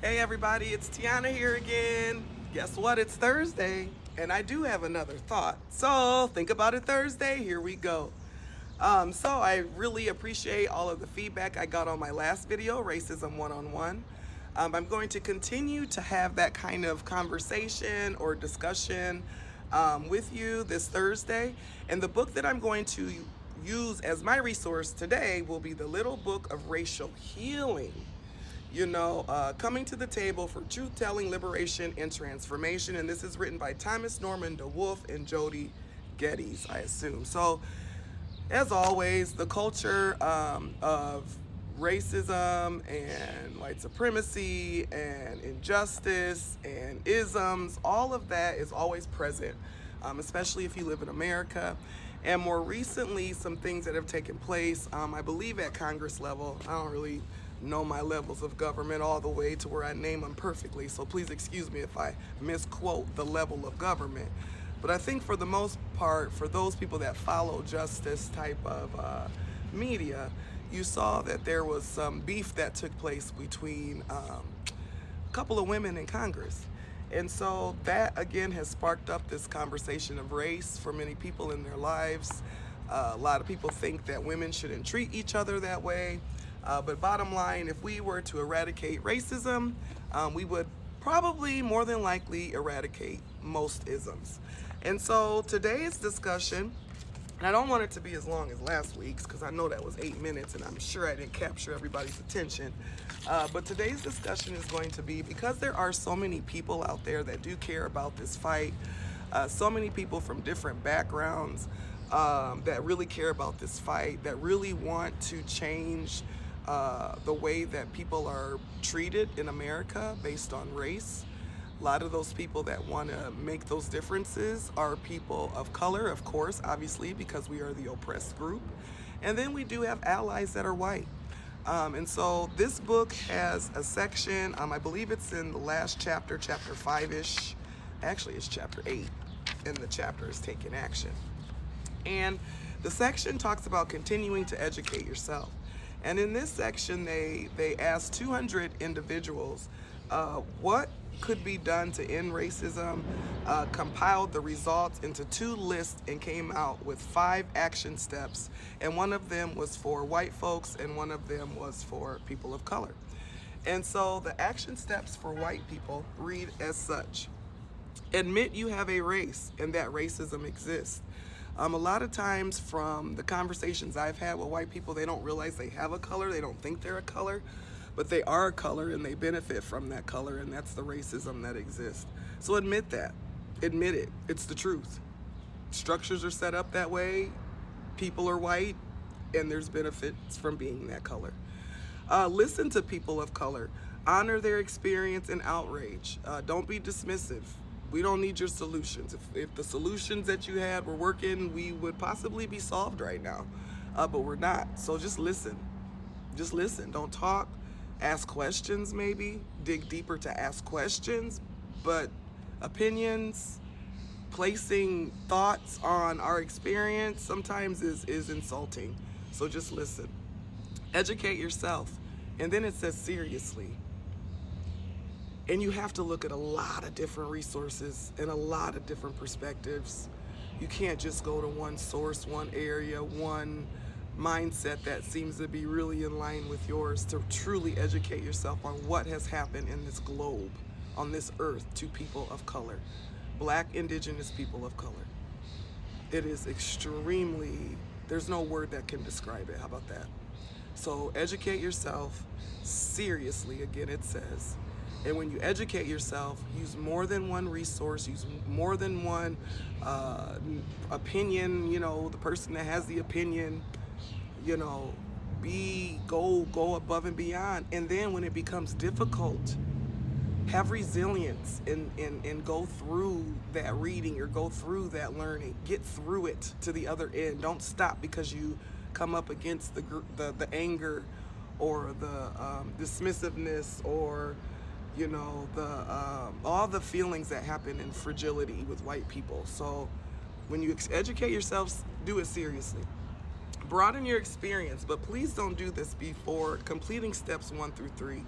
Hey everybody, it's Tiana here again. Guess what? It's Thursday, and I do have another thought. So think about it Thursday. Here we go. So I really appreciate all of the feedback I got on my last video, Racism One-on-One. I'm going to continue to have that kind of conversation or discussion with you this Thursday. And the book that I'm going to use as my resource today will be The Little Book of Racial Healing. Coming to the table for truth-telling, liberation, and transformation. And this is written by Thomas Norman DeWolf and Jody Geddes, I assume. So, as always, the culture of racism and white supremacy and injustice and isms, all of that is always present, especially if you live in America. And more recently, some things that have taken place, I believe at Congress level. I don't really know my levels of government all the way to where I name them perfectly, so please excuse me if I misquote the level of government. But I think for the most part, for those people that follow justice type of media, you saw that there was some beef that took place between a couple of women in Congress. And so that, again, has sparked up this conversation of race for many people in their lives. A lot of people think that women shouldn't treat each other that way. But bottom line, if we were to eradicate racism, we would probably more than likely eradicate most isms. And so today's discussion, and I don't want it to be as long as last week's because I know that was 8 minutes and I'm sure I didn't capture everybody's attention. But today's discussion is going to be, because there are so many people out there that do care about this fight, so many people from different backgrounds that really care about this fight, that really want to change the way that people are treated in America based on race. A lot of those people that want to make those differences are people of color, of course, obviously, because we are the oppressed group. And then we do have allies that are white. And so this book has a section, I believe it's in the last chapter, chapter 5-ish. Actually, it's chapter 8, and the chapter is Taking Action. And the section talks about continuing to educate yourself. And in this section, they asked 200 individuals what could be done to end racism, compiled the results into 2 lists, and came out with 5 action steps. And one of them was for white folks, and one of them was for people of color. And so the action steps for white people read as such: admit you have a race and that racism exists. A lot of times from the conversations I've had with white people, they don't realize they have a color. They don't think they're a color, but they are a color and they benefit from that color, and that's the racism that exists. So admit that. Admit it. It's the truth. Structures are set up that way. People are white, and there's benefits from being that color. Listen to people of color. Honor their experience and outrage. Don't be dismissive. We don't need your solutions. If the solutions that you had were working, we would possibly be solved right now, but we're not. So just listen. Just listen. Don't talk. Ask questions, maybe. Dig deeper to ask questions. But opinions, placing thoughts on our experience sometimes is insulting. So just listen. Educate yourself. And then it says seriously. And you have to look at a lot of different resources and a lot of different perspectives. You can't just go to one source, one area, one mindset that seems to be really in line with yours to truly educate yourself on what has happened in this globe, on this earth, to people of color, Black, indigenous people of color. It is extremely, there's no word that can describe it. How about that? So educate yourself seriously, again, it says. And when you educate yourself, use more than one resource, use more than one opinion, the person that has the opinion, go above and beyond. And then when it becomes difficult, have resilience and go through that reading or go through that learning. Get through it to the other end. Don't stop because you come up against the anger or the dismissiveness or all the feelings that happen in fragility with white people. So when you educate yourselves, do it seriously. Broaden your experience, but please don't do this before completing steps 1 through 3.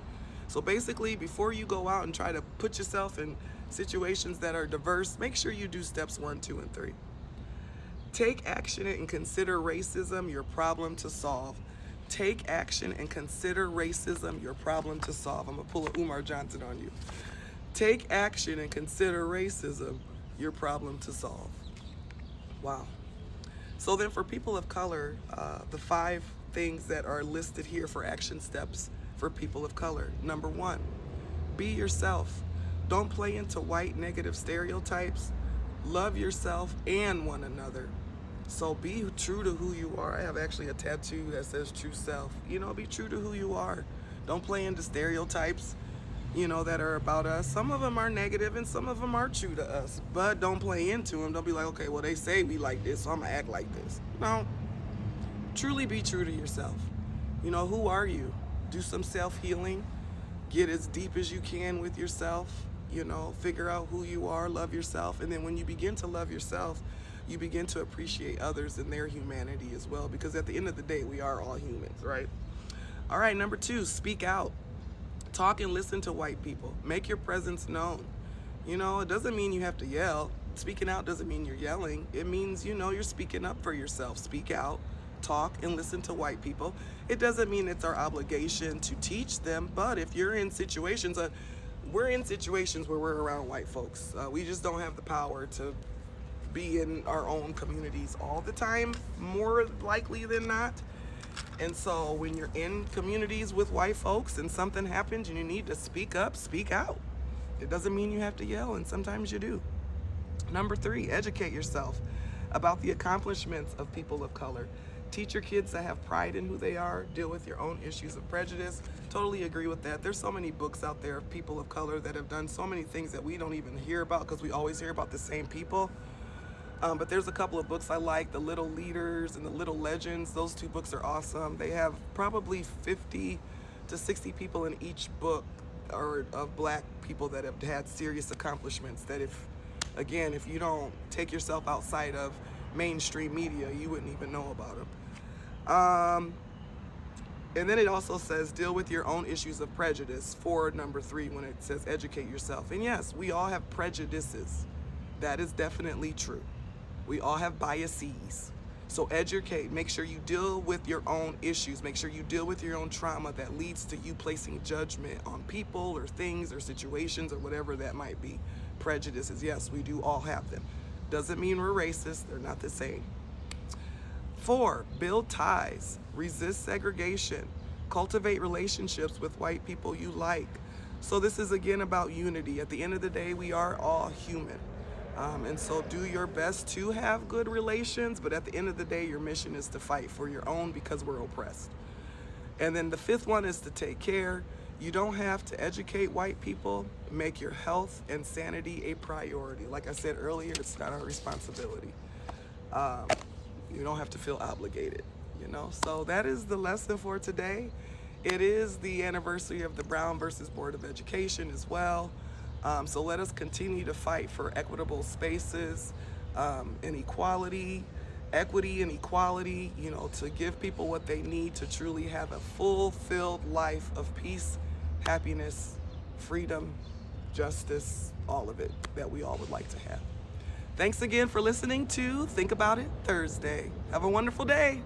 So basically, before you go out and try to put yourself in situations that are diverse, make sure you do steps 1, 2, and 3. Take action and consider racism your problem to solve. Take action and consider racism your problem to solve. I'm going to pull a Umar Johnson on you. Take action and consider racism your problem to solve. Wow. So then for people of color, the 5 things that are listed here for action steps for people of color. Number 1, be yourself. Don't play into white negative stereotypes. Love yourself and one another. So be true to who you are. I have actually a tattoo that says true self. You know, be true to who you are. Don't play into stereotypes, you know, that are about us. Some of them are negative and some of them are true to us, but don't play into them. Don't be like, okay, well, they say we like this, so I'm gonna act like this. No, truly be true to yourself. You know, who are you? Do some self-healing. Get as deep as you can with yourself. You know, figure out who you are, love yourself. And then when you begin to love yourself, you begin to appreciate others and their humanity as well, because at the end of the day, we are all humans, right? All right, number 2, speak out. Talk and listen to white people. Make your presence known. You know, it doesn't mean you have to yell. Speaking out doesn't mean you're yelling. It means, you know, you're speaking up for yourself. Speak out, talk, and listen to white people. It doesn't mean it's our obligation to teach them, but if you're in situations, we're in situations where we're around white folks. We just don't have the power to be in our own communities all the time, more likely than not. And so when you're in communities with white folks and something happens and you need to speak up, speak out. It doesn't mean you have to yell, and sometimes you do. Number 3, educate yourself about the accomplishments of people of color. Teach your kids to have pride in who they are. Deal with your own issues of prejudice. Totally agree with that. There's so many books out there of people of color that have done so many things that we don't even hear about because we always hear about the same people. But there's a couple of books I like, The Little Leaders and The Little Legends. Those 2 books are awesome. They have probably 50 to 60 people in each book or of black people that have had serious accomplishments that if you don't take yourself outside of mainstream media, you wouldn't even know about them. And then it also says deal with your own issues of prejudice for number 3 when it says educate yourself. And yes, we all have prejudices. That is definitely true. We all have biases. So educate, make sure you deal with your own issues. Make sure you deal with your own trauma that leads to you placing judgment on people or things or situations or whatever that might be. Prejudices, yes, we do all have them. Doesn't mean we're racist, they're not the same. 4, build ties, resist segregation, cultivate relationships with white people you like. So this is again about unity. At the end of the day, we are all human. And so do your best to have good relations, but at the end of the day, your mission is to fight for your own because we're oppressed. And then the 5th one is to take care. You don't have to educate white people. Make your health and sanity a priority. Like I said earlier, it's not our responsibility. You don't have to feel obligated, you know? So that is the lesson for today. It is the anniversary of the Brown versus Board of Education as well. So let us continue to fight for equitable spaces, and equality, equity and equality, you know, to give people what they need to truly have a fulfilled life of peace, happiness, freedom, justice, all of it that we all would like to have. Thanks again for listening to Think About It Thursday. Have a wonderful day.